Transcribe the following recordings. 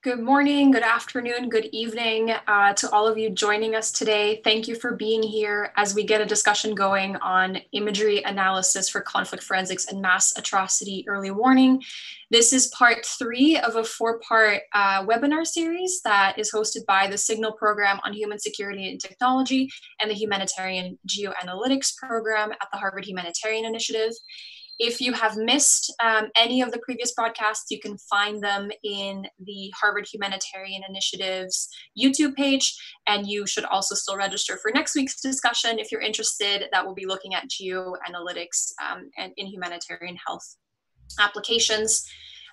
Good morning, good afternoon, good evening to all of you joining us today. Thank you for being here as we get a discussion going on imagery analysis for conflict forensics and mass atrocity early warning. This is part 3 of a 4-part webinar series that is hosted by the Signal Program on Human Security and Technology and the Humanitarian Geoanalytics Program at the Harvard Humanitarian Initiative. If you have missed any of the previous broadcasts, you can find them in the Harvard Humanitarian Initiative's YouTube page, and you should also still register for next week's discussion if you're interested. That will be looking at geoanalytics and in humanitarian health applications.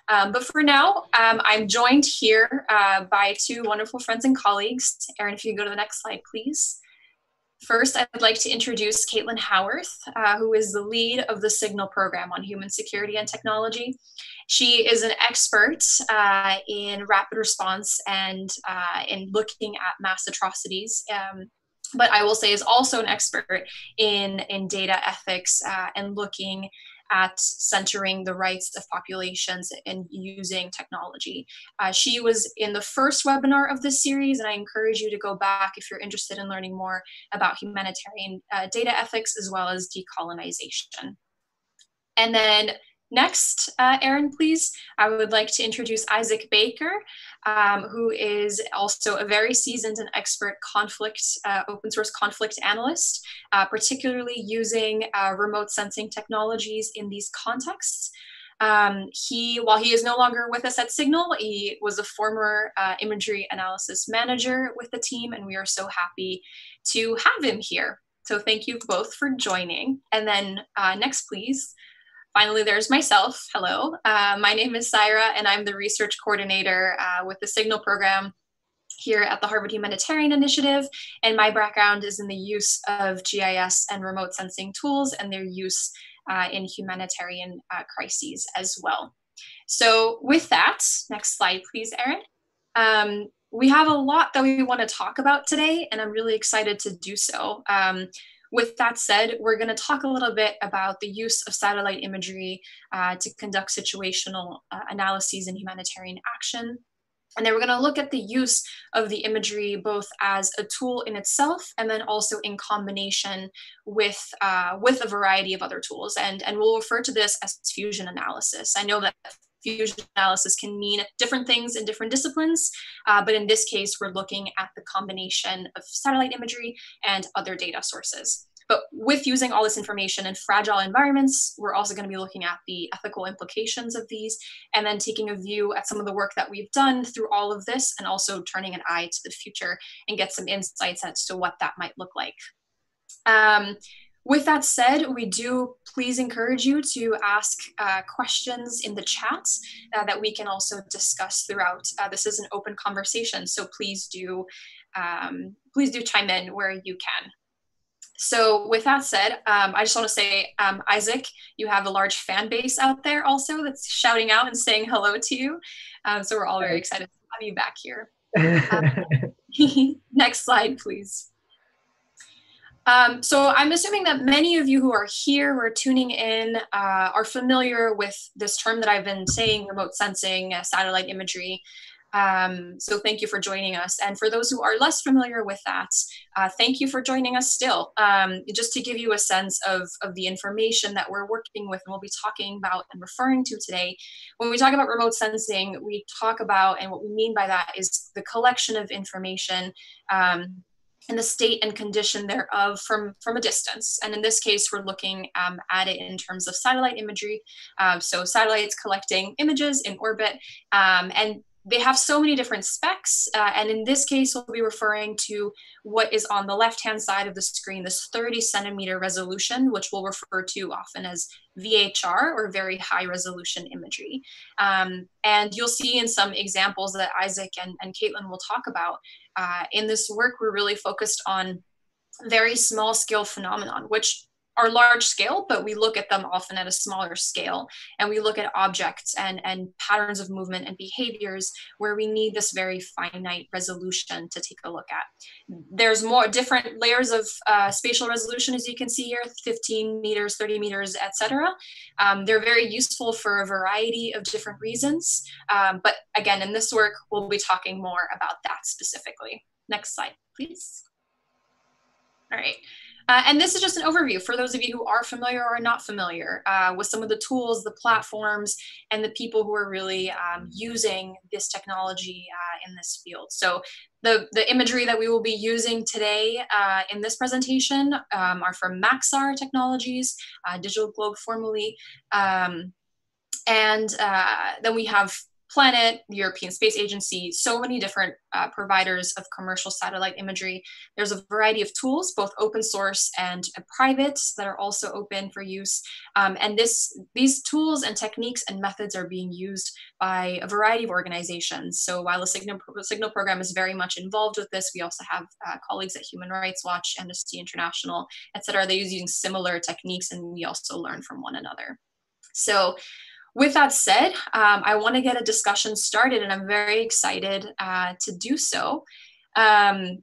But for now, I'm joined here by 2 wonderful friends and colleagues. Erin, if you could go to the next slide, please. First, I'd like to introduce Caitlin Howarth, who is the lead of the Signal Program on Human Security and Technology. She is an expert in rapid response and in looking at mass atrocities, but I will say is also an expert in data ethics and looking at centering the rights of populations and using technology. She was in the first webinar of this series, and I encourage you to go back if you're interested in learning more about humanitarian data ethics as well as decolonization. And then next, Erin, please, I would like to introduce Isaac Baker, who is also a very seasoned and expert open source conflict analyst, particularly using remote sensing technologies in these contexts. While he is no longer with us at Signal, he was a former imagery analysis manager with the team, and we are so happy to have him here. So thank you both for joining. And then next, please. Finally, there's myself. Hello, my name is Saira, and I'm the research coordinator with the Signal Program here at the Harvard Humanitarian Initiative. And my background is in the use of GIS and remote sensing tools and their use in humanitarian crises as well. So with that, next slide, please, Erin. We have a lot that we want to talk about today, and I'm really excited to do so. With that said, we're going to talk a little bit about the use of satellite imagery to conduct situational analyses in humanitarian action. And then we're going to look at the use of the imagery both as a tool in itself and then also in combination with a variety of other tools. And we'll refer to this as fusion analysis. I know that fusion analysis can mean different things in different disciplines, but in this case, we're looking at the combination of satellite imagery and other data sources. But with using all this information in fragile environments, we're also going to be looking at the ethical implications of these, and then taking a view at some of the work that we've done through all of this, and also turning an eye to the future and get some insights as to what that might look like. With that said, we do please encourage you to ask questions in the chat that we can also discuss throughout. This is an open conversation, so please do chime in where you can. So with that said, I just want to say, Isaac, you have a large fan base out there also that's shouting out and saying hello to you. So we're all very excited to have you back here. Next slide, please. So I'm assuming that many of you who are here, who are tuning in, are familiar with this term that I've been saying, remote sensing, satellite imagery. So thank you for joining us. And for those who are less familiar with that, thank you for joining us still. Just to give you a sense of the information that we're working with and we'll be talking about and referring to today. When we talk about remote sensing, we talk about, and what we mean by that is the collection of information and the state and condition thereof from a distance. And in this case, we're looking at it in terms of satellite imagery. So satellites collecting images in orbit, and they have so many different specs. And in this case, we'll be referring to what is on the left-hand side of the screen, this 30 centimeter resolution, which we'll refer to often as VHR, or very high resolution imagery. And you'll see in some examples that Isaac and Caitlin will talk about, in this work, we're really focused on very small scale phenomenon, which are large scale, but we look at them often at a smaller scale. And we look at objects and patterns of movement and behaviors where we need this very finite resolution to take a look at. There's more different layers of spatial resolution, as you can see here, 15 meters, 30 meters, etc. They're very useful for a variety of different reasons. But again, in this work, we'll be talking more about that specifically. Next slide, please. All right. And this is just an overview for those of you who are familiar or not familiar with some of the tools, the platforms, and the people who are really using this technology in this field. So the imagery that we will be using today in this presentation are from Maxar Technologies, Digital Globe formerly. And then we have Planet, the European Space Agency, so many different providers of commercial satellite imagery. There's a variety of tools, both open source and private, that are also open for use. And these tools and techniques and methods are being used by a variety of organizations. So while the Signal program is very much involved with this, we also have colleagues at Human Rights Watch, Amnesty International, et cetera. They're using similar techniques, and we also learn from one another. So with that said, I want to get a discussion started, and I'm very excited to do so. And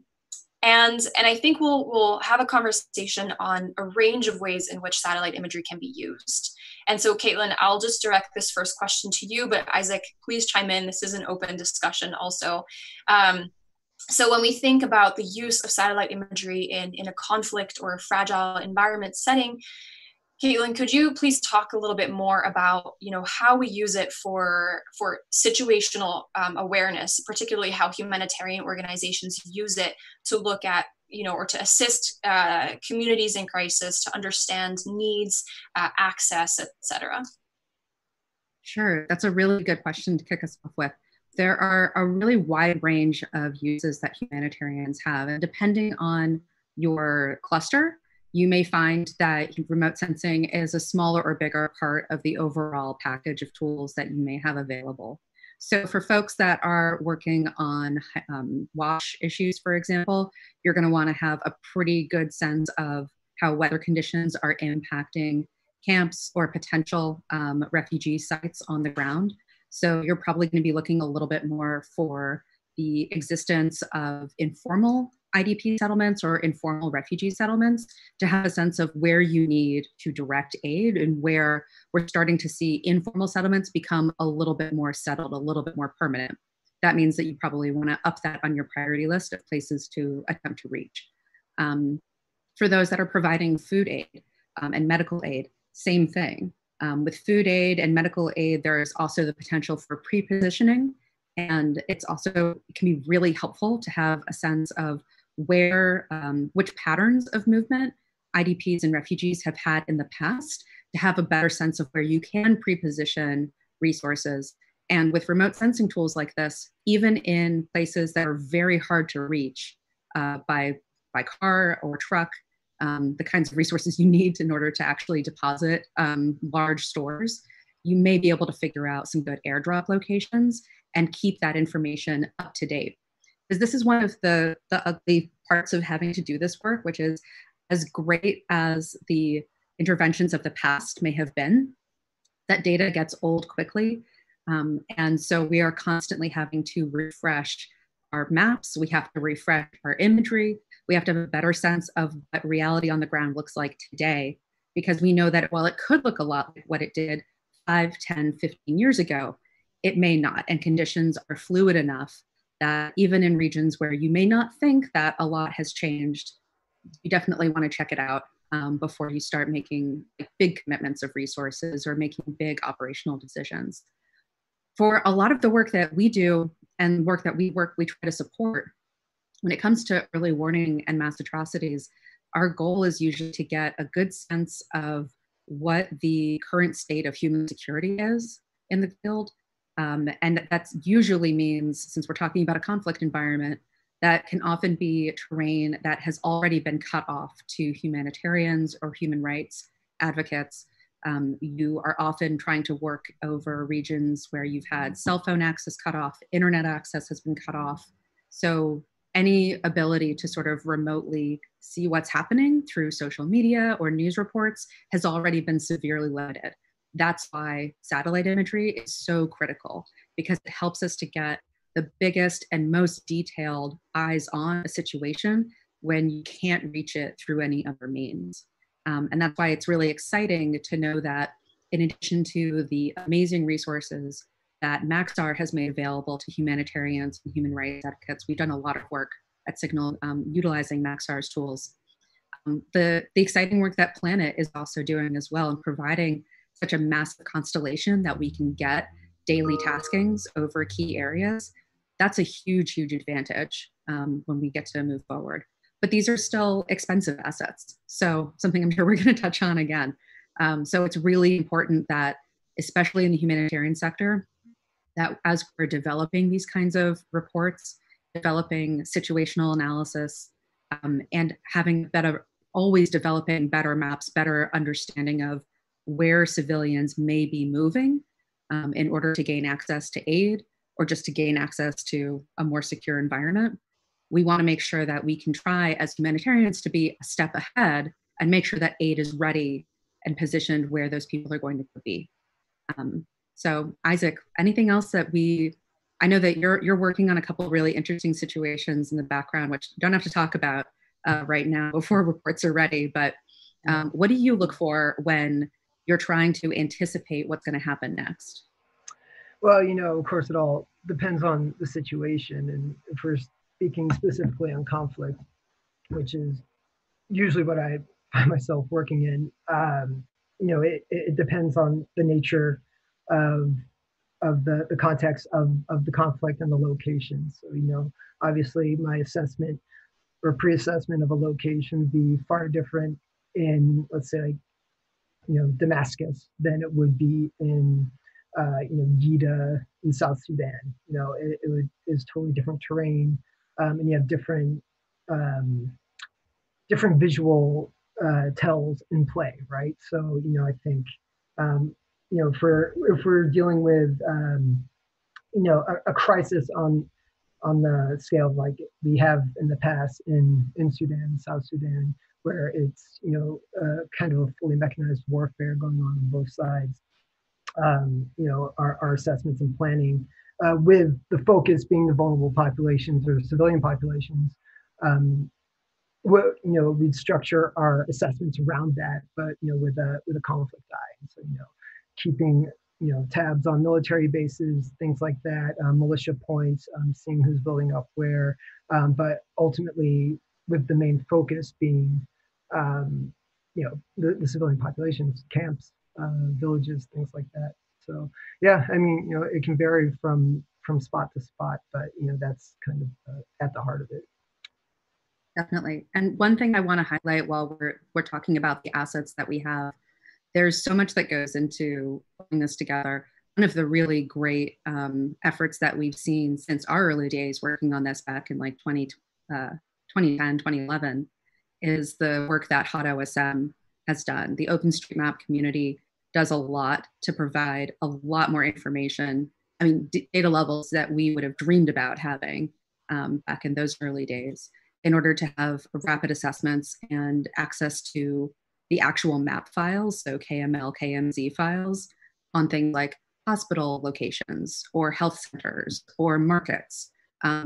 I think we'll have a conversation on a range of ways in which satellite imagery can be used. And so, Caitlin, I'll just direct this first question to you, but Isaac, please chime in. This is an open discussion also. So when we think about the use of satellite imagery in a conflict or a fragile environment setting, Caitlin, could you please talk a little bit more about, how we use it for situational awareness, particularly how humanitarian organizations use it to look at, or to assist communities in crisis to understand needs, access, etc. Sure, that's a really good question to kick us off with. There are a really wide range of uses that humanitarians have, and depending on your cluster, you may find that remote sensing is a smaller or bigger part of the overall package of tools that you may have available. So for folks that are working on WASH issues, for example, you're going to want to have a pretty good sense of how weather conditions are impacting camps or potential refugee sites on the ground. So you're probably going to be looking a little bit more for the existence of informal IDP settlements or informal refugee settlements to have a sense of where you need to direct aid and where we're starting to see informal settlements become a little bit more settled, a little bit more permanent. That means that you probably want to up that on your priority list of places to attempt to reach. For those that are providing food aid and medical aid, same thing. With food aid and medical aid, there is also the potential for pre-positioning, and it can be really helpful to have a sense of which patterns of movement IDPs and refugees have had in the past to have a better sense of where you can pre-position resources. And with remote sensing tools like this, even in places that are very hard to reach by car or truck, the kinds of resources you need in order to actually deposit large stores, you may be able to figure out some good airdrop locations and keep that information up to date. Because this is one of the ugly parts of having to do this work, which is as great as the interventions of the past may have been, that data gets old quickly. And so we are constantly having to refresh our maps. We have to refresh our imagery. We have to have a better sense of what reality on the ground looks like today, because we know that while it could look a lot like what it did 5, 10, 15 years ago, it may not. And conditions are fluid enough that even in regions where you may not think that a lot has changed, you definitely want to check it out before you start making big commitments of resources or making big operational decisions. For a lot of the work that we do and work that we try to support, when it comes to early warning and mass atrocities, our goal is usually to get a good sense of what the current state of human security is in the field. And that usually means, since we're talking about a conflict environment, that can often be terrain that has already been cut off to humanitarians or human rights advocates. You are often trying to work over regions where you've had cell phone access cut off, internet access has been cut off. So any ability to sort of remotely see what's happening through social media or news reports has already been severely limited. That's why satellite imagery is so critical, because it helps us to get the biggest and most detailed eyes on a situation when you can't reach it through any other means. And that's why it's really exciting to know that in addition to the amazing resources that Maxar has made available to humanitarians and human rights advocates, we've done a lot of work at Signal utilizing Maxar's tools. The exciting work that Planet is also doing as well, and providing such a massive constellation that we can get daily taskings over key areas. That's a huge, huge advantage when we get to move forward. But these are still expensive assets. So something I'm sure we're going to touch on again. So it's really important that, especially in the humanitarian sector, that as we're developing these kinds of reports, developing situational analysis, and having better, always developing better maps, better understanding of where civilians may be moving in order to gain access to aid or just to gain access to a more secure environment. We want to make sure that we can try as humanitarians to be a step ahead and make sure that aid is ready and positioned where those people are going to be. So Isaac, anything else that I know that you're working on a couple of really interesting situations in the background, which you don't have to talk about right now before reports are ready, but what do you look for when you're trying to anticipate what's going to happen next? Well, of course, it all depends on the situation. And if we're speaking specifically on conflict, which is usually what I find myself working in, it depends on the nature of the context of the conflict and the location. So, obviously my assessment or pre-assessment of a location would be far different in, let's say, like, Damascus than it would be in, Gita in South Sudan. It's totally different terrain, and you have different visual tells in play, right? So, I think, if we're dealing with, a crisis on the scale of like we have in the past in Sudan, South Sudan, where it's kind of a fully mechanized warfare going on both sides. Our assessments and planning, with the focus being the vulnerable populations or civilian populations, we'd structure our assessments around that, but with a conflict eye. So keeping tabs on military bases, things like that, militia points, seeing who's building up where, but ultimately with the main focus being, the civilian populations, camps, villages, things like that. So yeah, I mean, it can vary from spot to spot, but that's kind of at the heart of it. Definitely. And one thing I want to highlight while we're talking about the assets that we have, there's so much that goes into putting this together. One of the really great efforts that we've seen since our early days working on this back in like 2010, 2011, is the work that Hot OSM has done. The Openstreetmap community does a lot to provide a lot more information. I mean, data levels that we would have dreamed about having back in those early days, in order to have rapid assessments and access to the actual map files, so KML, KMZ files, on things like hospital locations or health centers or markets.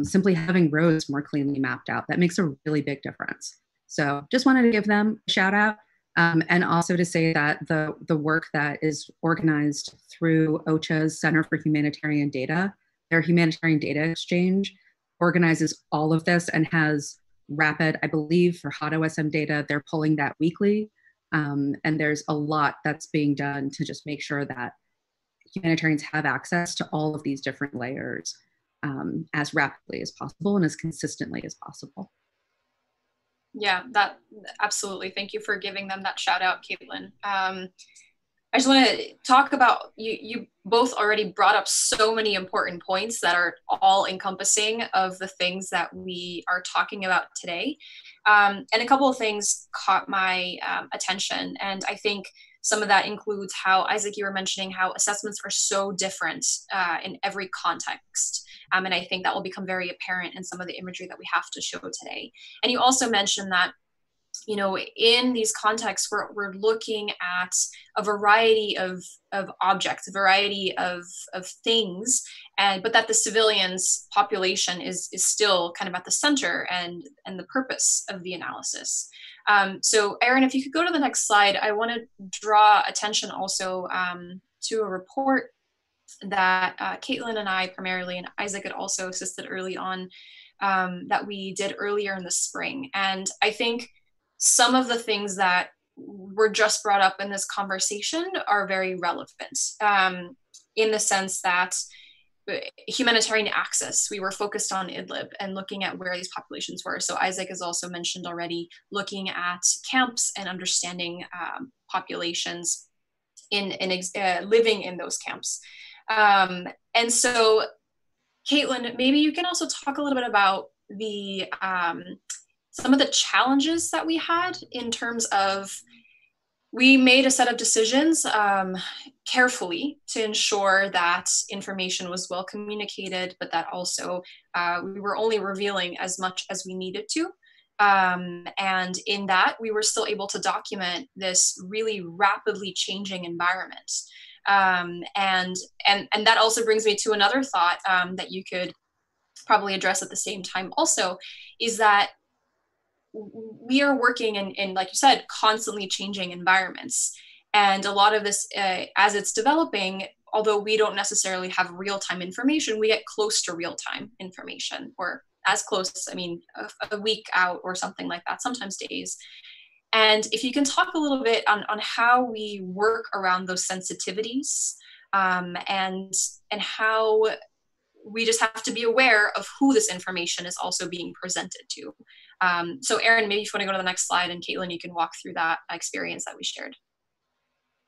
Simply having roads more cleanly mapped out, that makes a really big difference. So just wanted to give them a shout out, and also to say that the work that is organized through OCHA's Center for Humanitarian Data, their humanitarian data exchange, organizes all of this and has rapid, I believe for Hot OSM data, they're pulling that weekly. And there's a lot that's being done to just make sure that humanitarians have access to all of these different layers as rapidly as possible and as consistently as possible. Yeah, that absolutely. Thank you for giving them that shout out, Caitlin. I just want to talk about, you both already brought up so many important points that are all encompassing of the things that we are talking about today. And a couple of things caught my attention. And I think some of that includes how, Isaac, you were mentioning how assessments are so different in every context. And I think that will become very apparent in some of the imagery that we have to show today. And you also mentioned that in these contexts, we're looking at a variety of objects, a variety of things, but that the civilians population is still kind of at the center and the purpose of the analysis. So Erin, if you could go to the next slide, I want to draw attention also to a report that Caitlin and I primarily, and Isaac had also assisted early on, that we did earlier in the spring. And I think some of the things that were just brought up in this conversation are very relevant, in the sense that humanitarian access, we were focused on Idlib and looking at where these populations were. So Isaac has also mentioned already looking at camps and understanding populations in living in those camps. And so Caitlin, maybe you can also talk a little bit about the some of the challenges that we had in terms of, we made a set of decisions carefully to ensure that information was well communicated, but that also we were only revealing as much as we needed to. And in that, we were still able to document this really rapidly changing environment. And that also brings me to another thought that you could probably address at the same time also, is that we are working in, like you said, constantly changing environments. And a lot of this, as it's developing, although we don't necessarily have real-time information, we get close to real-time information, or as close, I mean, a week out or something like that, sometimes days. And if you can talk a little bit on how we work around those sensitivities, and how we just have to be aware of who this information is also being presented to. So Erin, maybe if you want to go to the next slide, and Caitlin, you can walk through that experience that we shared.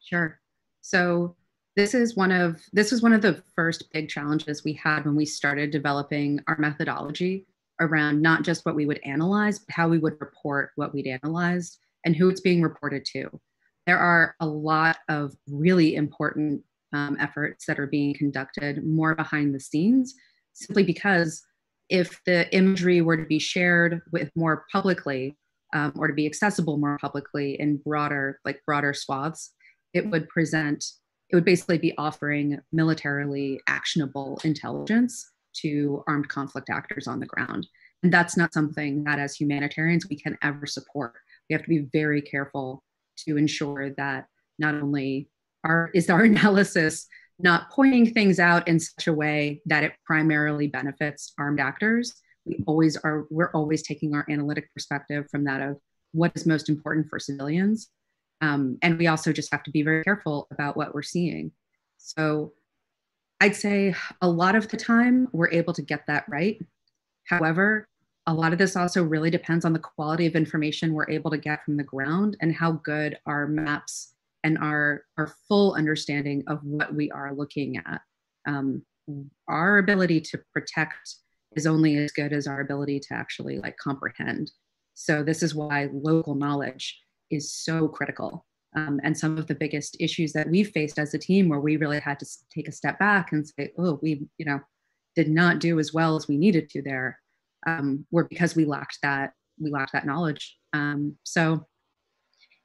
Sure. So this was one of the first big challenges we had when we started developing our methodology around not just what we would analyze, but how we would report what we'd analyzed and who it's being reported to. There are a lot of really important efforts that are being conducted more behind the scenes, simply because if the imagery were to be shared with more publicly, or to be accessible more publicly in broader swaths, it would basically be offering militarily actionable intelligence to armed conflict actors on the ground. And that's not something that as humanitarians we can ever support. We have to be very careful to ensure that not only is our analysis not pointing things out in such a way that it primarily benefits armed actors, we're always taking our analytic perspective from that of what is most important for civilians. And we also just have to be very careful about what we're seeing. So I'd say a lot of the time we're able to get that right. However, a lot of this also really depends on the quality of information we're able to get from the ground and how good our maps and our full understanding of what we are looking at. Our ability to protect is only as good as our ability to actually comprehend. So this is why local knowledge is so critical. And some of the biggest issues that we've faced as a team, where we really had to take a step back and say, oh, we did not do as well as we needed to there, were because we lacked that knowledge. So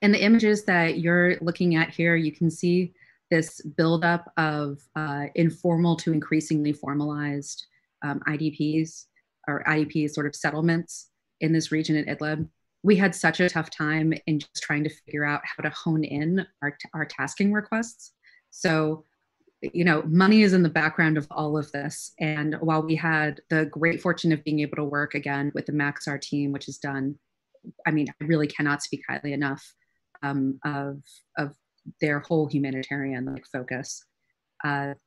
in the images that you're looking at here, you can see this buildup of informal to increasingly formalized IDPs, or IDP sort of settlements in this region at Idlib. We had such a tough time in just trying to figure out how to hone in our tasking requests. So, money is in the background of all of this. And while we had the great fortune of being able to work again with the Maxar team, which is done, I really cannot speak highly enough of their whole humanitarian focus.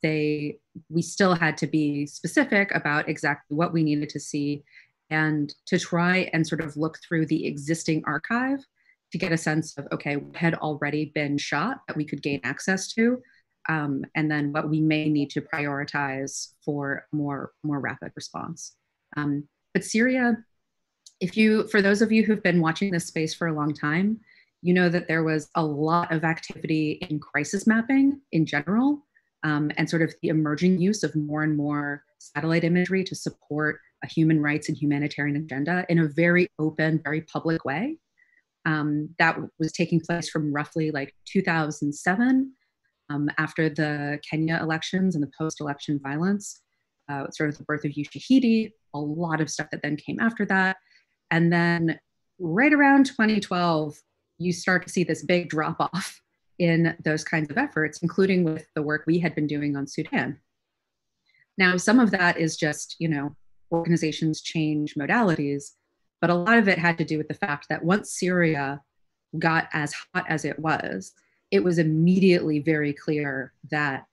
We still had to be specific about exactly what we needed to see, and to try and sort of look through the existing archive to get a sense of, okay, what had already been shot that we could gain access to, and then what we may need to prioritize for more rapid response. But Syria, for those of you who've been watching this space for a long time, you know that there was a lot of activity in crisis mapping in general, and sort of the emerging use of more and more satellite imagery to support a human rights and humanitarian agenda in a very open, very public way. That was taking place from roughly like 2007, after the Kenya elections and the post-election violence, sort of the birth of Ushahidi, a lot of stuff that then came after that. And then right around 2012, you start to see this big drop off in those kinds of efforts, including with the work we had been doing on Sudan. Now, some of that is just, organizations change modalities, but a lot of it had to do with the fact that once Syria got as hot as it was immediately very clear that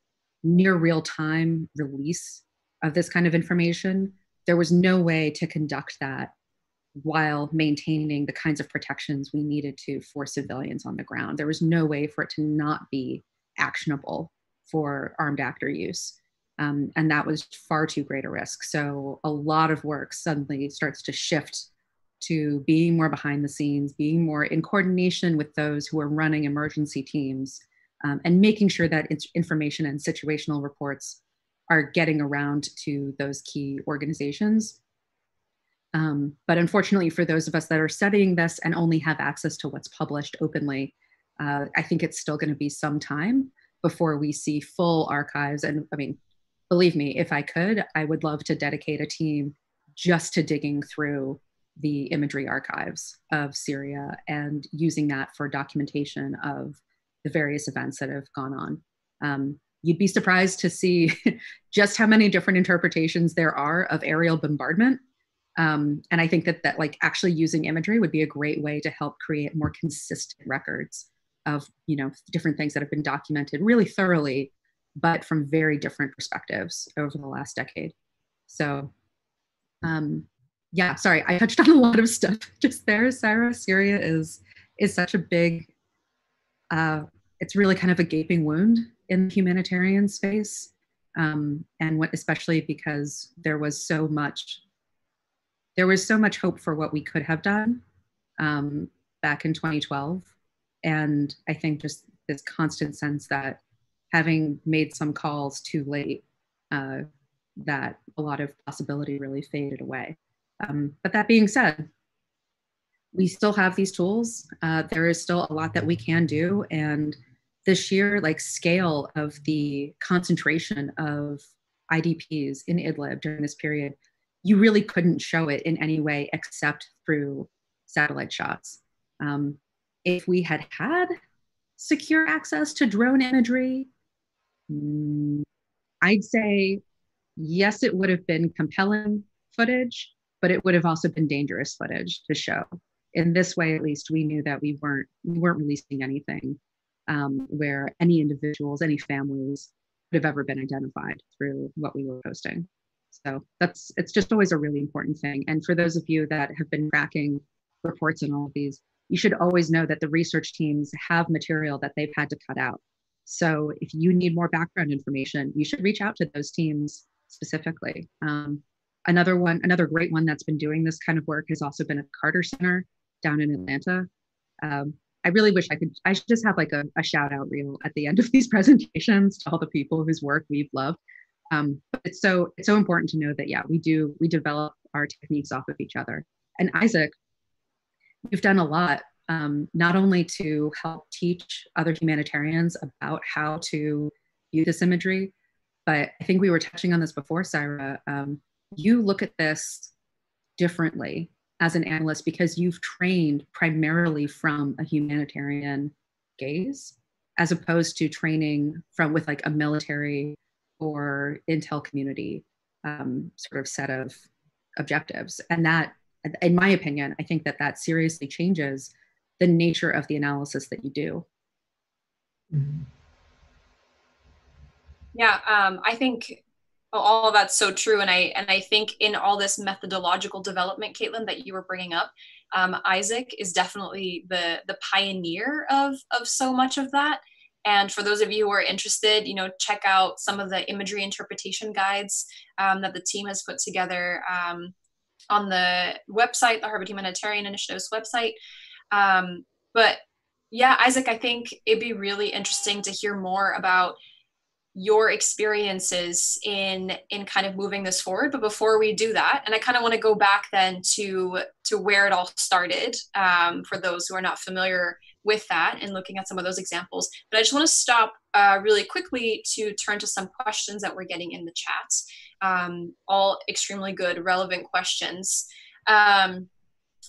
near real time release of this kind of information, there was no way to conduct that while maintaining the kinds of protections we needed to for civilians on the ground. There was no way for it to not be actionable for armed actor use. And that was far too great a risk. So a lot of work suddenly starts to shift to being more behind the scenes, being more in coordination with those who are running emergency teams, and making sure that information and situational reports are getting around to those key organizations. But unfortunately, for those of us that are studying this and only have access to what's published openly, I think it's still going to be some time before we see full archives. And I mean, believe me, if I could, I would love to dedicate a team just to digging through the imagery archives of Syria and using that for documentation of the various events that have gone on. You'd be surprised to see just how many different interpretations there are of aerial bombardment. And I think that like actually using imagery would be a great way to help create more consistent records of, different things that have been documented really thoroughly, but from very different perspectives over the last decade. So, yeah, sorry, I touched on a lot of stuff just there, Saira. Syria is such a big, it's really kind of a gaping wound in the humanitarian space. And especially because there was so much hope for what we could have done back in 2012. And I think just this constant sense that having made some calls too late, that a lot of possibility really faded away. But that being said, we still have these tools. There is still a lot that we can do. And the sheer scale of the concentration of IDPs in Idlib during this period, you really couldn't show it in any way except through satellite shots. If we had had secure access to drone imagery, I'd say, yes, it would have been compelling footage, but it would have also been dangerous footage to show. In this way, at least, we knew that we weren't releasing anything where any individuals, any families could have ever been identified through what we were posting. So it's just always a really important thing. And for those of you that have been tracking reports and all of these, you should always know that the research teams have material that they've had to cut out. So if you need more background information, you should reach out to those teams specifically. Another great one that's been doing this kind of work has also been at Carter Center down in Atlanta. I really wish I should just have a shout out reel at the end of these presentations to all the people whose work we've loved. But it's so important to know that, yeah, we develop our techniques off of each other. And ISAC, you've done a lot, not only to help teach other humanitarians about how to view this imagery, but I think we were touching on this before, Saira. You look at this differently as an analyst because you've trained primarily from a humanitarian gaze, as opposed to training with a military or intel community sort of set of objectives. And that, in my opinion, I think that seriously changes the nature of the analysis that you do. Mm-hmm. Yeah, I think all of that's so true. And I think in all this methodological development, Caitlin, that you were bringing up, ISAC is definitely the pioneer of so much of that. And for those of you who are interested, check out some of the imagery interpretation guides that the team has put together on the website, the Harvard Humanitarian Initiative's website. But yeah, ISAC, I think it'd be really interesting to hear more about your experiences in kind of moving this forward. But before we do that, and I kind of want to go back then to where it all started, for those who are not familiar with that and looking at some of those examples. But I just want to stop really quickly to turn to some questions that we're getting in the chats. All extremely good, relevant questions. And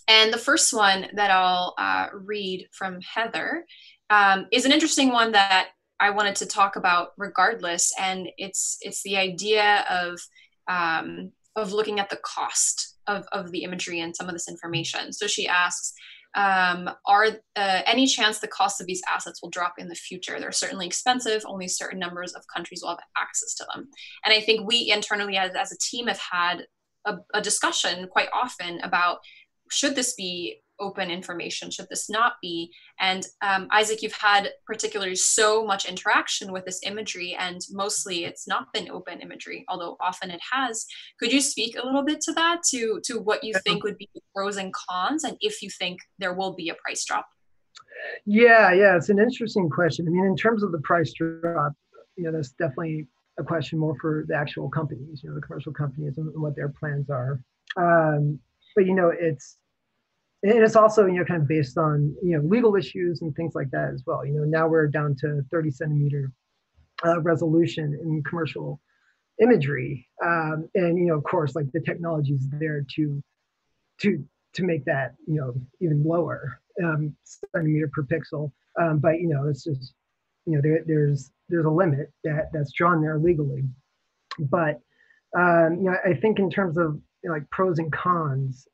the first one that I'll read from Heather is an interesting one that I wanted to talk about regardless, and it's the idea of looking at the cost of the imagery and some of this information. So she asks, are any chance the cost of these assets will drop in the future? They're certainly expensive. Only certain numbers of countries will have access to them. And I think we internally as a team have had a discussion quite often about, should this be open information? Should this not be? And Isaac, you've had particularly so much interaction with this imagery, and mostly it's not been open imagery, although often it has. Could you speak a little bit to that, to what you think would be the pros and cons, and if you think there will be a price drop? Yeah, it's an interesting question. I mean, in terms of the price drop, that's definitely a question more for the actual companies, the commercial companies, and what their plans are. But it's also, kind of based on, legal issues and things like that as well. Now we're down to 30 centimeter resolution in commercial imagery. And, of course, like the technology is there to make that, even lower centimeter per pixel. But, it's just, there's a limit that's drawn there legally. But, I think in terms of like pros and cons,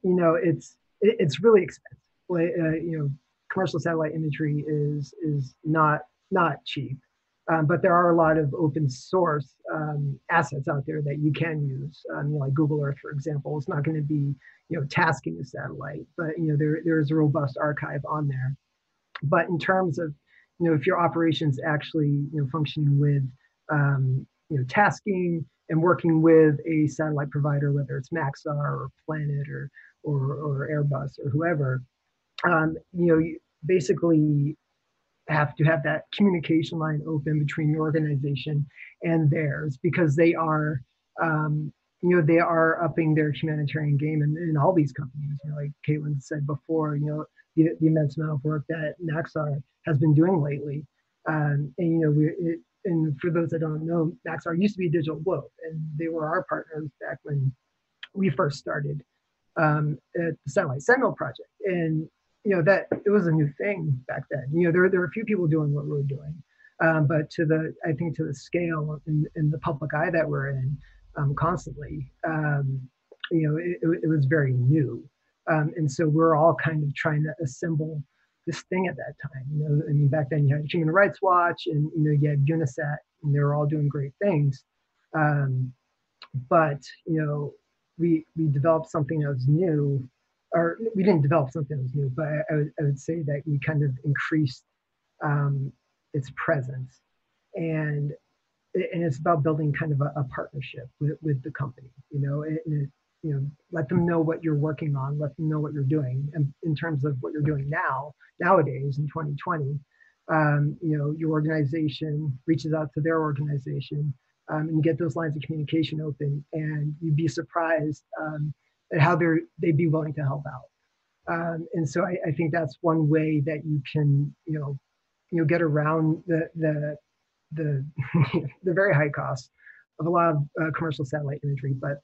it's really expensive. Commercial satellite imagery is not cheap, but there are a lot of open source assets out there that you can use. Like Google Earth, for example, it's not going to be tasking a satellite, but there is a robust archive on there. But in terms of if your operation's actually functioning with tasking and working with a satellite provider, whether it's Maxar or Planet or Airbus or whoever, you basically have to have that communication line open between your organization and theirs, because they are, they are upping their humanitarian game in all these companies. Like Caitlin said before, the immense amount of work that Maxar has been doing lately. And and for those that don't know, Maxar used to be Digital Globe, and they were our partners back when we first started at the Satellite Sentinel project. And that it was a new thing back then. There were a few people doing what we were doing, but I think to the scale in the public eye that we're in constantly, it was very new, and so we're all kind of trying to assemble this thing at that time. I mean, back then you had Human Rights Watch, and you had UNICEF, and they were all doing great things, but we developed something that was new. Or we didn't develop something that was new, but I would say that we kind of increased its presence, and it's about building kind of a partnership with the company. Let them know what you're working on, let them know what you're doing, and in terms of what you're doing nowadays in 2020, your organization reaches out to their organization, and you get those lines of communication open, and you'd be surprised at how they'd be willing to help out. And so I think that's one way that you can, get around the the very high cost of a lot of commercial satellite imagery, but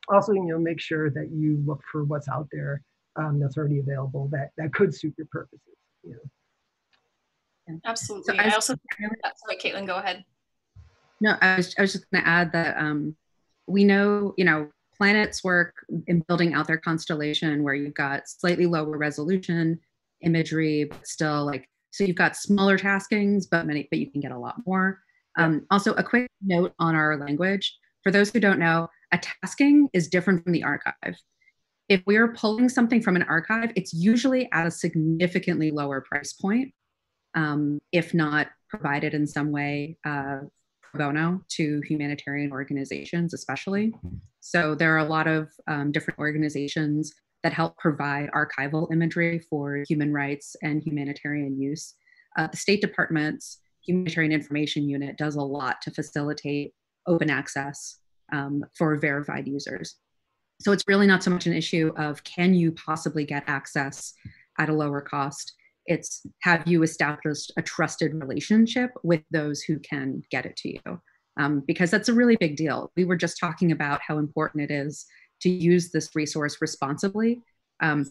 also, make sure that you look for what's out there that's already available that could suit your purposes. Absolutely. So I also, sorry, Caitlin, go ahead. No, I was just going to add that we know, planets work in building out their constellation where you've got slightly lower resolution imagery, but still so you've got smaller taskings, but you can get a lot more. Also, a quick note on our language. For those who don't know, a tasking is different from the archive. If we're pulling something from an archive, it's usually at a significantly lower price point, if not provided in some way pro bono to humanitarian organizations, especially. So there are a lot of different organizations that help provide archival imagery for human rights and humanitarian use. The State Department's Humanitarian Information Unit does a lot to facilitate open access for verified users. So it's really not so much an issue of can you possibly get access at a lower cost. It's have you established a trusted relationship with those who can get it to you? Because that's a really big deal. We were just talking about how important it is to use this resource responsibly.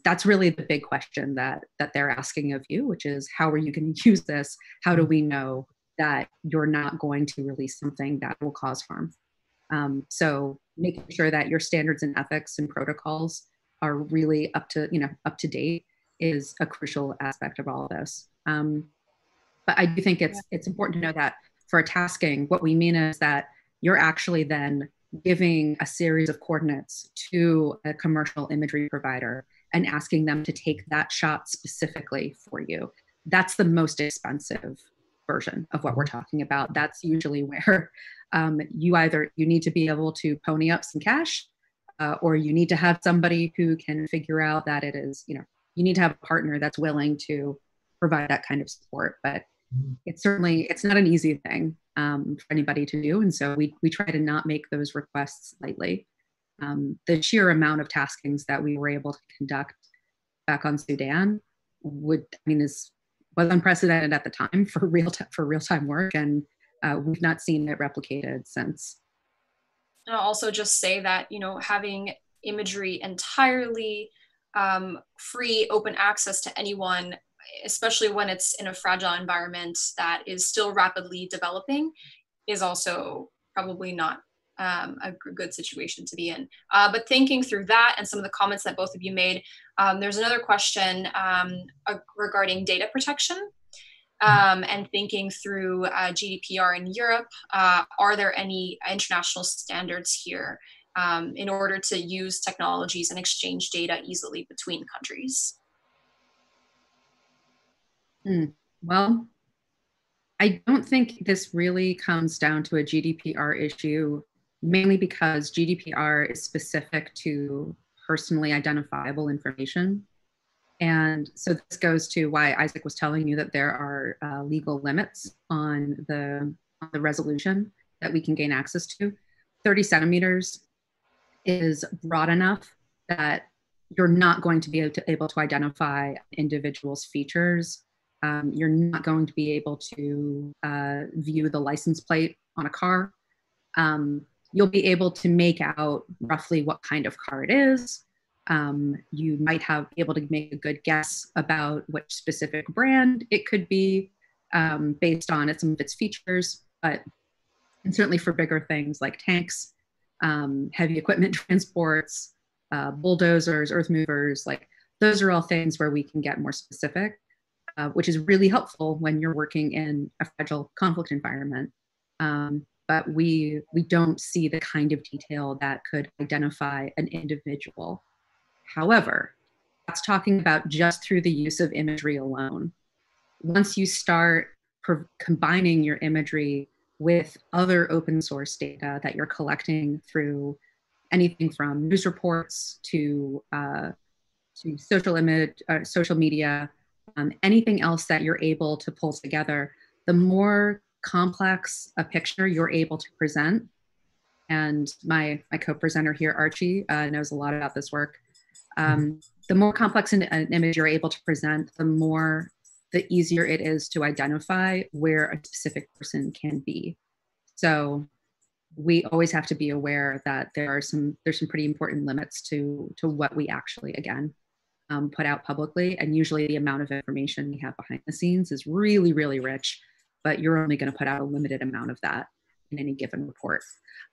That's really the big question that they're asking of you, which is how are you going to use this? How do we know that you're not going to release something that will cause harm? So making sure that your standards and ethics and protocols are really up to date is a crucial aspect of all of this. But I do think it's important to know that for tasking, what we mean is that you're actually then giving a series of coordinates to a commercial imagery provider and asking them to take that shot specifically for you. That's the most expensive version of what we're talking about. That's usually where you need to be able to pony up some cash, or you need to have somebody who can figure out that it is, you need to have a partner that's willing to provide that kind of support. But it's not an easy thing for anybody to do. And so we try to not make those requests lightly. The sheer amount of taskings that we were able to conduct back on Sudan was unprecedented at the time for real-time work, and we've not seen it replicated since. And I'll also just say that, having imagery entirely free, open access to anyone, especially when it's in a fragile environment that is still rapidly developing, is also probably not a good situation to be in. But thinking through that and some of the comments that both of you made, there's another question regarding data protection. And thinking through GDPR in Europe, are there any international standards here in order to use technologies and exchange data easily between countries? Well, I don't think this really comes down to a GDPR issue, mainly because GDPR is specific to personally identifiable information. And so this goes to why ISAC was telling you that there are legal limits on the resolution that we can gain access to. 30 centimeters is broad enough that you're not going to be able to identify individuals' features. You're not going to be able to view the license plate on a car. You'll be able to make out roughly what kind of car it is. You might be able to make a good guess about which specific brand it could be based on some of its features, and certainly for bigger things like tanks, heavy equipment transports, bulldozers, earth movers, those are all things where we can get more specific, which is really helpful when you're working in a fragile conflict environment. But we don't see the kind of detail that could identify an individual. However, that's talking about just through the use of imagery alone. Once you start combining your imagery with other open source data that you're collecting through anything from news reports to social media, anything else that you're able to pull together, the more complex a picture you're able to present. And my co-presenter here, Archie, knows a lot about this work. The more complex an image you're able to present, the easier it is to identify where a specific person can be. So we always have to be aware that there's some pretty important limits to what we actually, again, put out publicly. And usually the amount of information we have behind the scenes is really, really rich, but you're only going to put out a limited amount of that in any given report.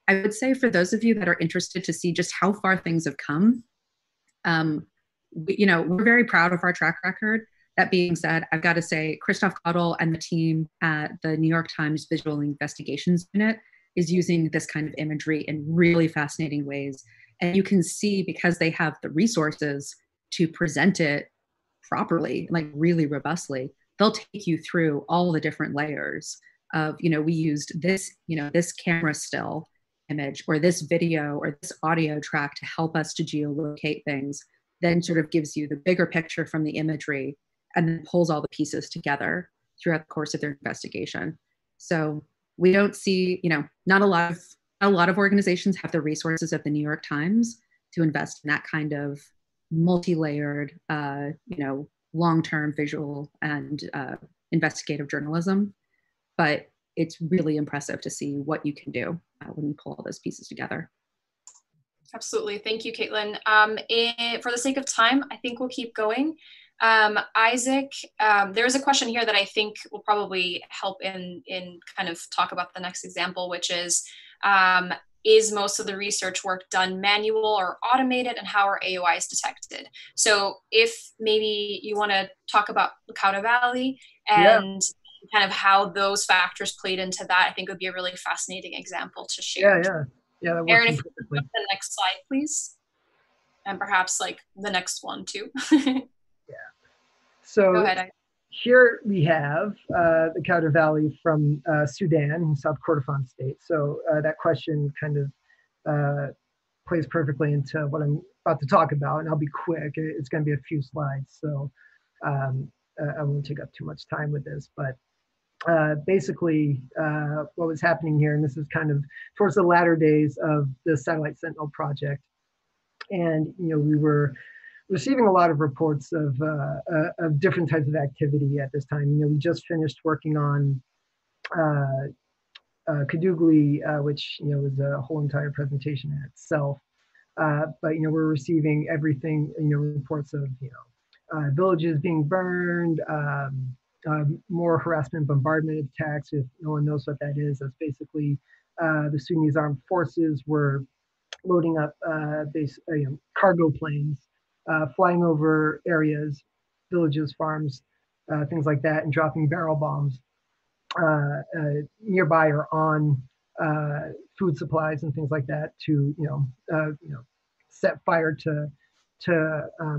I would say for those of you that are interested to see just how far things have come, we're very proud of our track record. That being said, I've got to say, Christoph Cottle and the team at the New York Times Visual Investigations Unit is using this kind of imagery in really fascinating ways. And you can see, because they have the resources to present it properly, really robustly, they'll take you through all the different layers of, we used this, this camera still image or this video or this audio track to help us to geolocate things, then sort of gives you the bigger picture from the imagery and then pulls all the pieces together throughout the course of their investigation. So we don't see, not a lot of organizations have the resources of the New York Times to invest in that kind of multi-layered, long-term visual and investigative journalism. But it's really impressive to see what you can do when you pull all those pieces together. Absolutely. Thank you, Caitlin. For the sake of time, I think we'll keep going. Isaac, there is a question here that I think will probably help in kind of talk about the next example, which is most of the research work done manual or automated, and how are AOIs detected? So if maybe you want to talk about Lakota Valley and kind of how those factors played into that, I think would be a really fascinating example to share. Yeah, that works. Aaron, if you could go to the next slide, please. And perhaps like the next one too. So go ahead. Here we have the Cauda Valley from Sudan, South Kordofan state. So that question kind of plays perfectly into what I'm about to talk about, and I'll be quick. It's going to be a few slides, so I won't take up too much time with this. But basically, what was happening here, and this is kind of towards the latter days of the Satellite Sentinel project, and we were receiving a lot of reports of different types of activity at this time. We just finished working on Kadugli, which was a whole entire presentation in itself. But we're receiving everything, reports of villages being burned, more harassment, bombardment attacks. If no one knows what that is, that's basically the Sudanese armed forces were loading up cargo planes, flying over areas, villages, farms, things like that, and dropping barrel bombs nearby or on food supplies and things like that to set fire to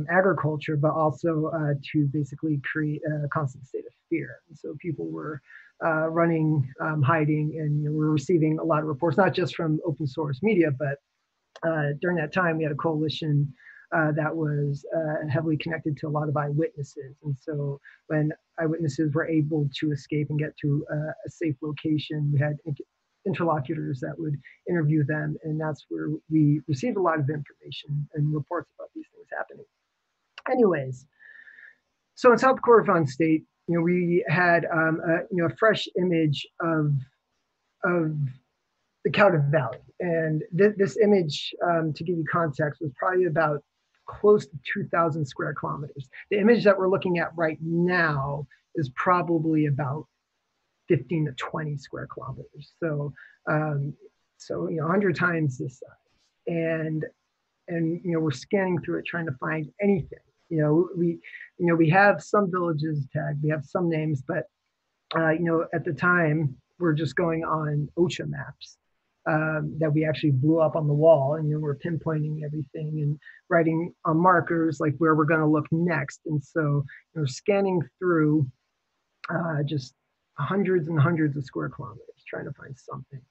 agriculture, but also to basically create a constant state of fear. And so people were running, hiding, and we're receiving a lot of reports, not just from open source media, but during that time we had a coalition that was heavily connected to a lot of eyewitnesses. And so when eyewitnesses were able to escape and get to a safe location, we had interlocutors that would interview them. And that's where we received a lot of information and reports about these things happening. Anyways, so in South Kordofan state, we had a fresh image of the Cauda Valley. And this image, to give you context, was probably about close to 2,000 square kilometers. The image that we're looking at right now is probably about 15 to 20 square kilometers. So, 100 times this size. And we're scanning through it, trying to find anything. We have some villages tagged, we have some names, but at the time we're just going on OSHA maps that we actually blew up on the wall, and we're pinpointing everything and writing on markers like where we're going to look next. And so we're scanning through just hundreds and hundreds of square kilometers trying to find something.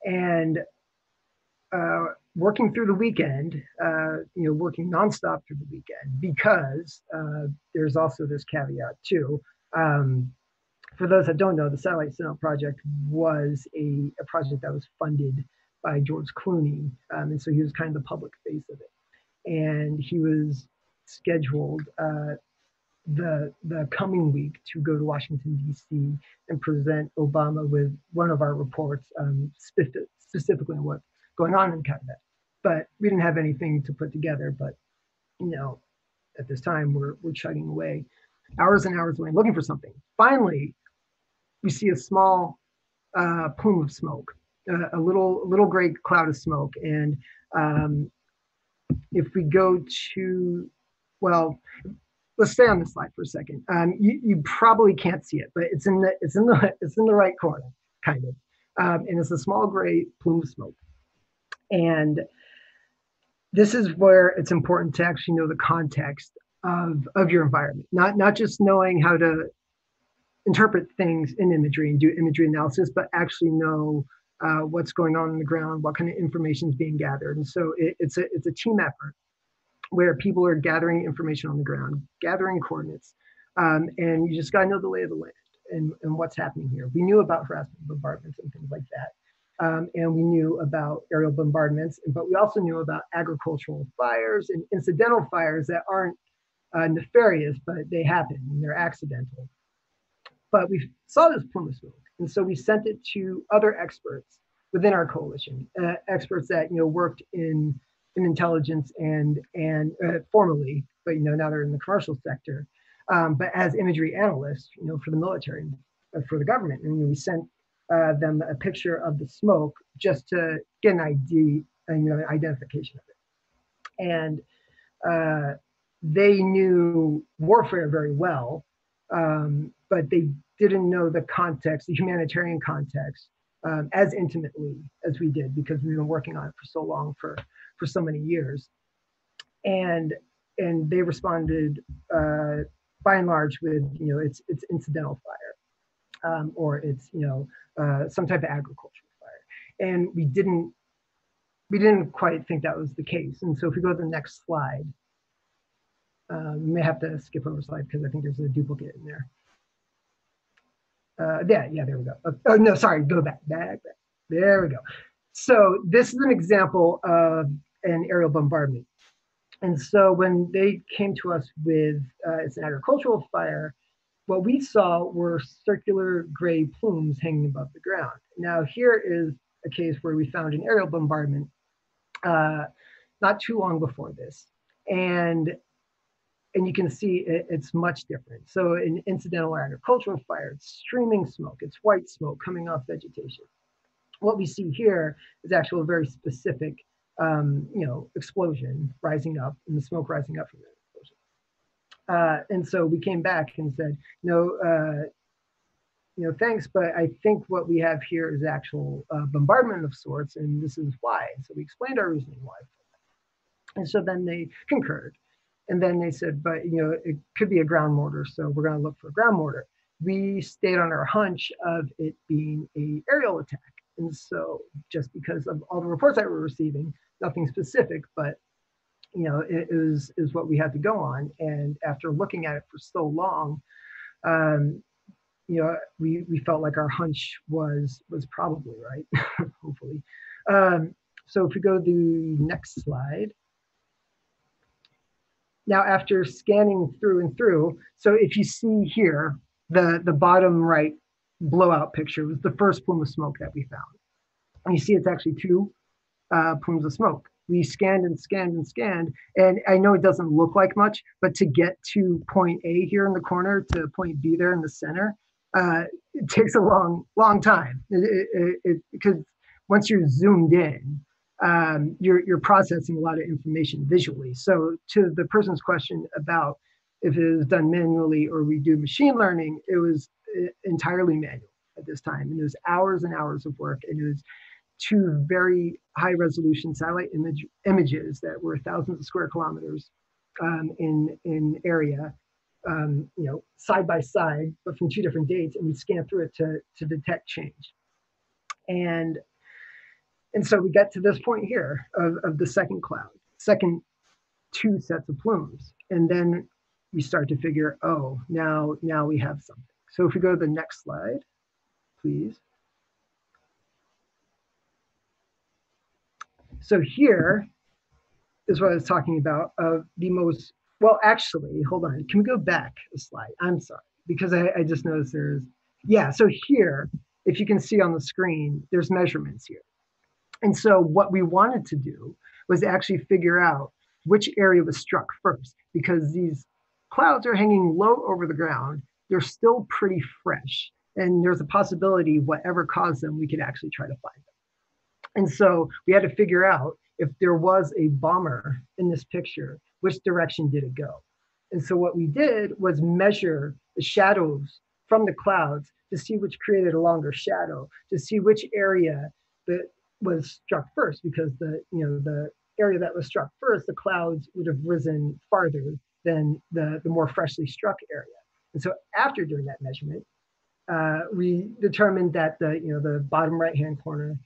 And working through the weekend, working nonstop through the weekend, because there's also this caveat too. For those that don't know, the Satellite Sentinel project was a project that was funded by George Clooney. And so he was kind of the public face of it. And he was scheduled the coming week to go to Washington, D.C. and present Obama with one of our reports, specifically on what's going on in Canada. But we didn't have anything to put together. But, at this time, we're chugging away, hours and hours away, looking for something. Finally, we see a small plume of smoke, a little gray cloud of smoke. And if we go to, well, let's stay on this slide for a second. You probably can't see it, but it's in the right corner, kind of. And it's a small gray plume of smoke. And this is where it's important to actually know the context of your environment, not just knowing how to interpret things in imagery and do imagery analysis, but actually know what's going on the ground, what kind of information is being gathered. And so it's a team effort where people are gathering information on the ground, gathering coordinates, and you just got to know the lay of the land. and what's happening here. We knew about harassment bombardments and things like that. And we knew about aerial bombardments, but we also knew about agricultural fires and incidental fires that aren't nefarious, but they happen and they're accidental. But we saw this plume of smoke, and so we sent it to other experts within our coalition, experts that worked in intelligence and formally, but now they're in the commercial sector, but as imagery analysts, for the military, for the government, and we sent them a picture of the smoke just to get an ID and an identification of it. And they knew warfare very well, but they didn't know the context, the humanitarian context, as intimately as we did, because we've been working on it for so long, for so many years. And they responded by and large with it's incidental fire, or it's some type of agricultural fire. And we didn't quite think that was the case. And so if we go to the next slide, you may have to skip over a slide because I think there's a duplicate in there. Yeah, there we go. Oh no, sorry, go back. There we go. So this is an example of an aerial bombardment. And so when they came to us with it's an agricultural fire, what we saw were circular gray plumes hanging above the ground. Now here is a case where we found an aerial bombardment not too long before this. And you can see it's much different. So an incidental agricultural fire, it's streaming smoke, it's white smoke coming off vegetation. What we see here is actually a very specific explosion rising up, and the smoke rising up from that explosion. And so we came back and said, thanks, but I think what we have here is actual bombardment of sorts, and this is why. And so we explained our reasoning why. And so then they concurred. And then they said, but it could be a ground mortar, so we're going to look for a ground mortar. We stayed on our hunch of it being an aerial attack. And so just because of all the reports that we're receiving, nothing specific, but it is what we had to go on. And after looking at it for so long, we felt like our hunch was probably right, hopefully. So if we go to the next slide. Now, after scanning through and through, so if you see here, the bottom right blowout picture was the first plume of smoke that we found. And you see it's actually two plumes of smoke. We scanned and scanned and scanned, and I know it doesn't look like much, but to get to point A here in the corner to point B there in the center, it takes a long time. Because once you're zoomed in, you're processing a lot of information visually. So to the person's question about if it was done manually or we do machine learning, it was entirely manual at this time. And it was hours and hours of work. And it was two very high resolution satellite images that were thousands of square kilometers in area, side by side, but from two different dates. And we scanned through it to detect change. And so we get to this point here of the second cloud, second two sets of plumes. And then we start to figure, oh, now we have something. So if we go to the next slide, please. So here is what I was talking about of the most, well, actually, hold on. Can we go back a slide? I'm sorry, because I just noticed there's, yeah, so here, if you can see on the screen, there's measurements here. And so what we wanted to do was actually figure out which area was struck first, because these clouds are hanging low over the ground. They're still pretty fresh. And there's a possibility whatever caused them, we could actually try to find them. And so we had to figure out if there was a bomber in this picture, which direction did it go? And so what we did was measure the shadows from the clouds to see which created a longer shadow, to see which area that was struck first, because the area that was struck first, the clouds would have risen farther than the more freshly struck area. And so after doing that measurement, we determined that the bottom right-hand corner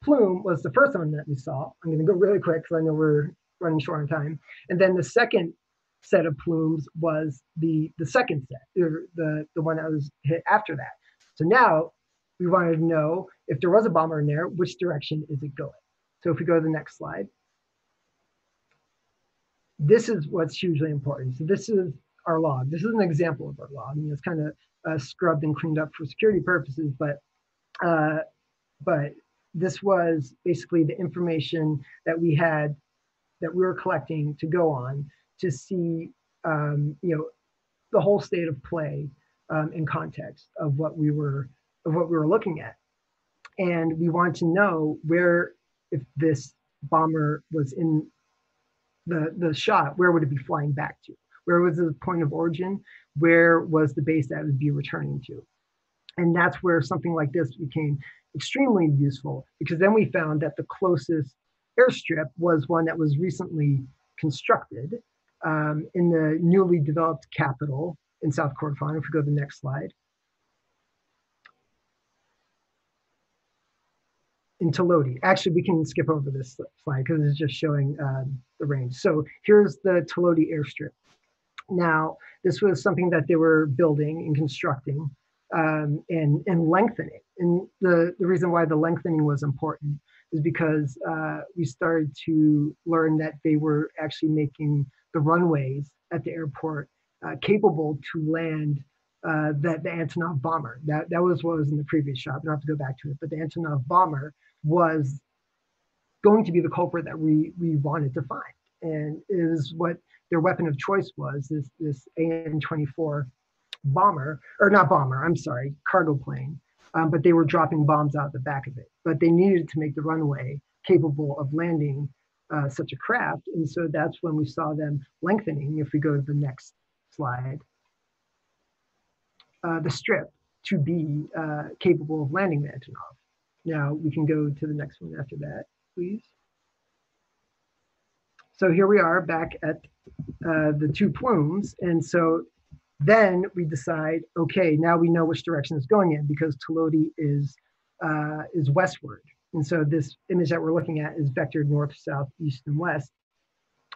plume was the first one that we saw. I'm going to go really quick because I know we're running short on time. And then the second set of plumes was the second set, or the one that was hit after that. So now we wanted to know if there was a bomber in there, which direction is it going? So if we go to the next slide, this is what's hugely important. So this is our log. This is an example of our log. I mean, it's kind of scrubbed and cleaned up for security purposes, but this was basically the information that we had, that we were collecting to go on to see, the whole state of play in context of what we were looking at. And we want to know where, if this bomber was in the shot, where would it be flying back to? Where was the point of origin? Where was the base that it would be returning to? And that's where something like this became extremely useful, because then we found that the closest airstrip was one that was recently constructed in the newly developed capital in South Kordofan. If we go to the next slide. In Tolodi. Actually, we can skip over this slide because it's just showing the range. So here's the Tolodi airstrip. Now, this was something that they were building and constructing and lengthening. And the reason why the lengthening was important is because we started to learn that they were actually making the runways at the airport capable to land the Antonov bomber. That was what was in the previous shot. I don't have to go back to it, but the Antonov bomber was going to be the culprit that we wanted to find. And is what their weapon of choice was, this AN-24 bomber, or not bomber, I'm sorry, cargo plane. But they were dropping bombs out the back of it. But they needed to make the runway capable of landing such a craft. And so that's when we saw them lengthening. If we go to the next slide, the strip to be capable of landing the Antonov. Now we can go to the next one after that, please. So here we are back at the two plumes. And so then we decide, okay, now we know which direction it's going in, because Tolodi is westward. And so this image that we're looking at is vectored north, south, east, and west.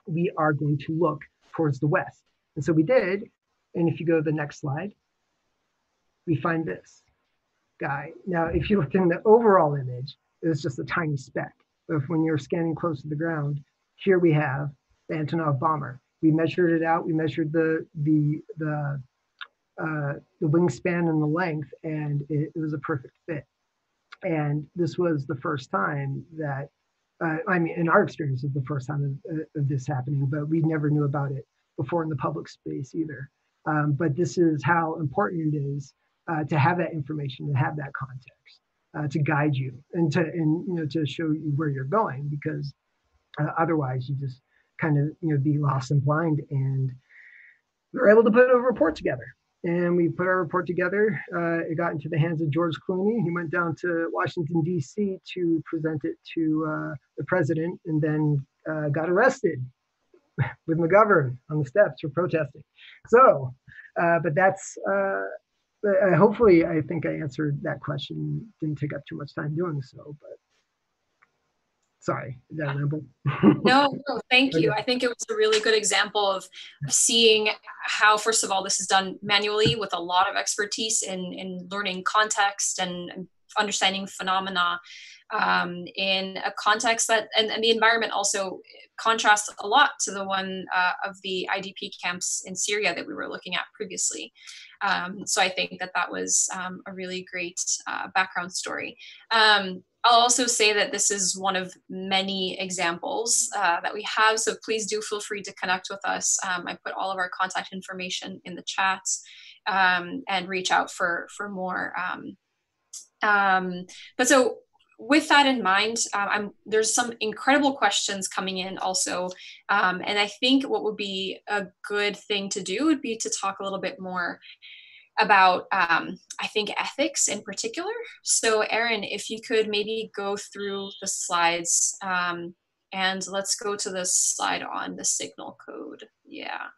We are going to look towards the west. And so we did. And if you go to the next slide, we find this guy. Now, if you look in the overall image, it was just a tiny speck. But when you're scanning close to the ground, here we have the Antonov bomber. We measured it out. We measured the wingspan and the length, and it was a perfect fit. And this was the first time that, I mean, in our experience, it was the first time of this happening, but we never knew about it before in the public space either. But this is how important it is to have that information, to have that context, to guide you and to show you where you're going, because otherwise you just kind of be lost and blind. And we were able to put a report together. And we put our report together. It got into the hands of George Clooney. He went down to Washington, D.C. to present it to the president, and then got arrested with McGovern on the steps for protesting. So, but that's, hopefully, I think I answered that question. Didn't take up too much time doing so, but sorry. Is that enough? No, thank you. I think it was a really good example of seeing how, first of all, this is done manually with a lot of expertise in learning context and understanding phenomena in a context that, and the environment also contrasts a lot to the one of the IDP camps in Syria that we were looking at previously. So I think that was a really great background story. I'll also say that this is one of many examples that we have, so please do feel free to connect with us. I put all of our contact information in the chats and reach out for more. But so with that in mind, there's some incredible questions coming in also. And I think what would be a good thing to do would be to talk a little bit more about, I think, ethics in particular. So Erin, if you could maybe go through the slides, and let's go to the slide on the signal code. Yeah.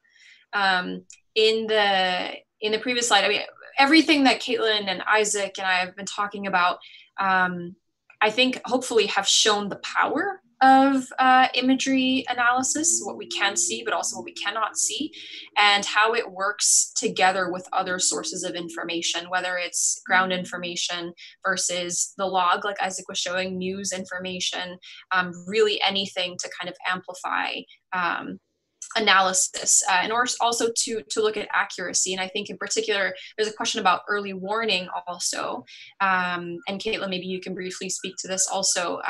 In the previous slide, I mean, everything that Caitlin and Isaac and I have been talking about, I think hopefully have shown the power of imagery analysis, what we can see, but also what we cannot see, and how it works together with other sources of information, whether it's ground information versus the log, like Isaac was showing, news information, really anything to kind of amplify analysis, in order also to look at accuracy. And I think in particular, there's a question about early warning also. And Caitlin, maybe you can briefly speak to this also,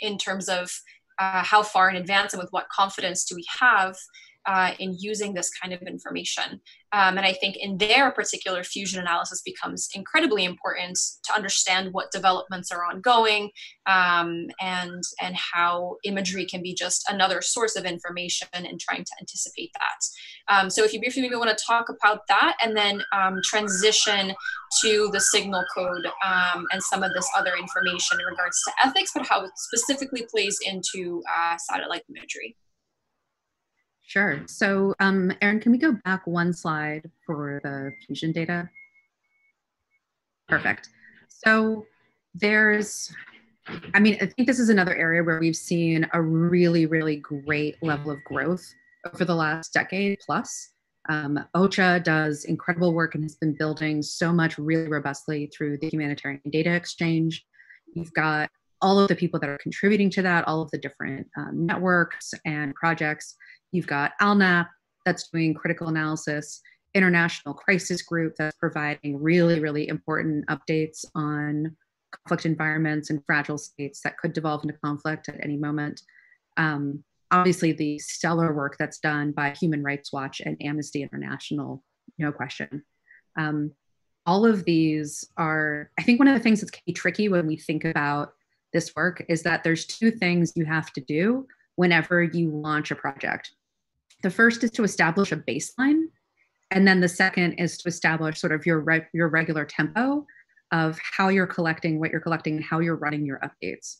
in terms of how far in advance and with what confidence do we have in using this kind of information. And I think in their particular, fusion analysis becomes incredibly important to understand what developments are ongoing, and how imagery can be just another source of information and trying to anticipate that. So if you briefly maybe want to talk about that, and then transition to the signal code, and some of this other information in regards to ethics, but how it specifically plays into satellite imagery. Sure. So, Erin, can we go back one slide for the fusion data? Perfect. So I think this is another area where we've seen a really, really great level of growth over the last decade plus. OCHA does incredible work and has been building so much really robustly through the humanitarian data exchange. You've got all of the people that are contributing to that, all of the different networks and projects. You've got ALNAP that's doing critical analysis, International Crisis Group that's providing really, really important updates on conflict environments and fragile states that could devolve into conflict at any moment. Obviously, the stellar work that's done by Human Rights Watch and Amnesty International, no question. All of these are, I think one of the things that's can be tricky when we think about this work is that there's two things you have to do whenever you launch a project. The first is to establish a baseline, and then the second is to establish sort of your regular tempo of how you're collecting, what you're collecting, and how you're running your updates.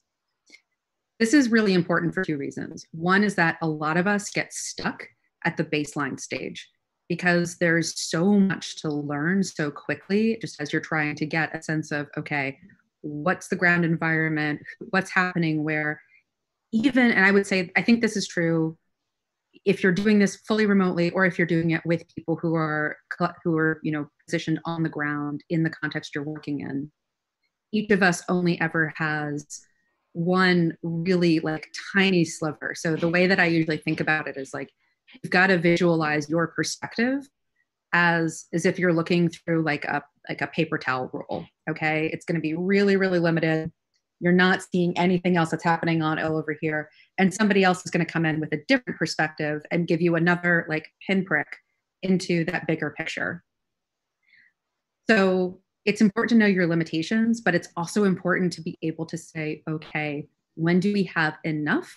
This is really important for two reasons. One is that a lot of us get stuck at the baseline stage because there's so much to learn so quickly, just as you're trying to get a sense of, okay, what's the ground environment, what's happening where, even, and I would say, I think this is true if you're doing this fully remotely, or if you're doing it with people who are positioned on the ground in the context you're working in. Each of us only ever has one really tiny sliver. So the way that I usually think about it is you've got to visualize your perspective as if you're looking through like a paper towel roll. Okay, it's going to be really, really limited. You're not seeing anything else that's happening on over here. And somebody else is going to come in with a different perspective and give you another pinprick into that bigger picture. So it's important to know your limitations, but it's also important to be able to say, okay, when do we have enough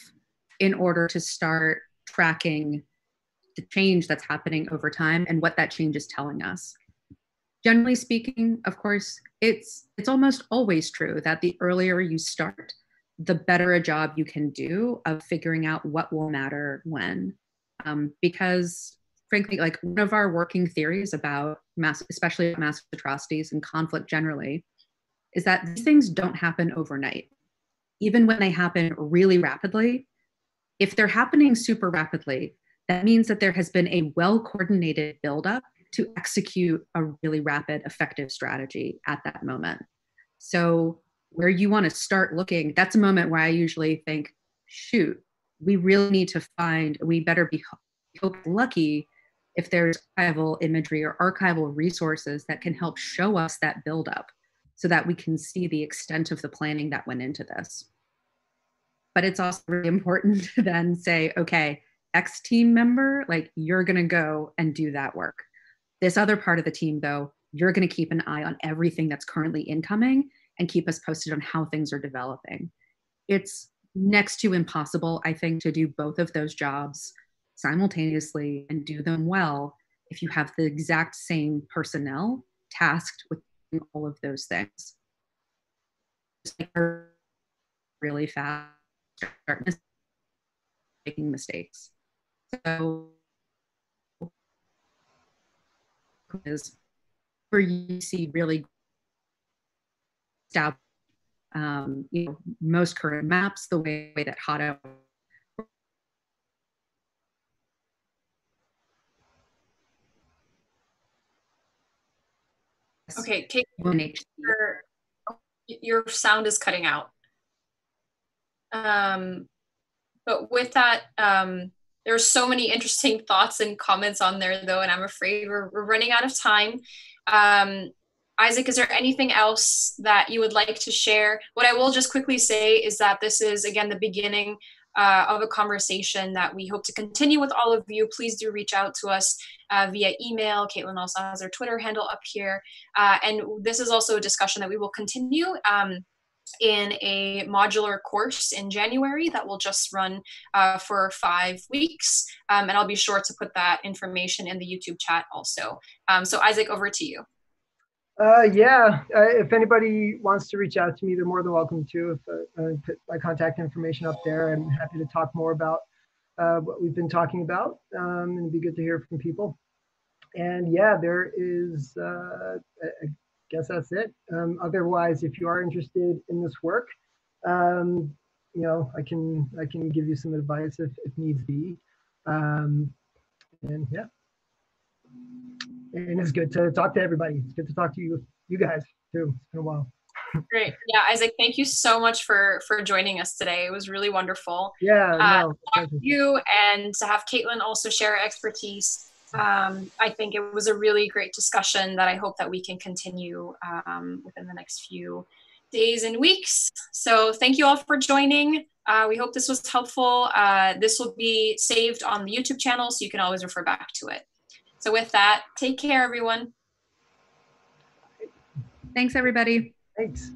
in order to start tracking the change that's happening over time and what that change is telling us? Generally speaking, of course, it's almost always true that the earlier you start, the better a job you can do of figuring out what will matter when. Because frankly, one of our working theories about especially mass atrocities and conflict generally, is that these things don't happen overnight. Even when they happen really rapidly, if they're happening super rapidly, that means that there has been a well-coordinated buildup to execute a really rapid, effective strategy at that moment. So where you want to start looking, that's a moment where I usually think, shoot, we really need to we better be lucky if there's archival imagery or archival resources that can help show us that buildup so that we can see the extent of the planning that went into this. But it's also really important to then say, okay, X team member, you're going to go and do that work. This other part of the team, though, you're going to keep an eye on everything that's currently incoming and keep us posted on how things are developing. It's next to impossible, I think, to do both of those jobs simultaneously and do them well if you have the exact same personnel tasked with doing all of those things. Really fast, start making mistakes. So is where you see really established most current maps, the way that HADA. Okay, Kate, your sound is cutting out. But with that, there's so many interesting thoughts and comments on there, though, and I'm afraid we're running out of time. Isaac, is there anything else that you would like to share? What I will just quickly say is that this is, again, the beginning of a conversation that we hope to continue with all of you. Please do reach out to us via email. Caitlin also has her Twitter handle up here. And this is also a discussion that we will continue in a modular course in January that will just run for 5 weeks. And I'll be sure to put that information in the YouTube chat also. So Isaac, over to you. If anybody wants to reach out to me, they're more than welcome to. If put my contact information up there, I'm happy to talk more about what we've been talking about. And it'd be good to hear from people. And yeah, there is, I guess that's it. Otherwise, if you are interested in this work, I can give you some advice if needs be. And yeah. And it's good to talk to everybody. It's good to talk to you guys too. It's been a while. Great. Yeah, Isaac, thank you so much for joining us today. It was really wonderful. Yeah, to talk to you and to have Caitlin also share her expertise. I think it was a really great discussion that I hope that we can continue within the next few days and weeks. So thank you all for joining. We hope this was helpful. This will be saved on the YouTube channel, so you can always refer back to it. So with that, take care, everyone. Thanks, everybody. Thanks.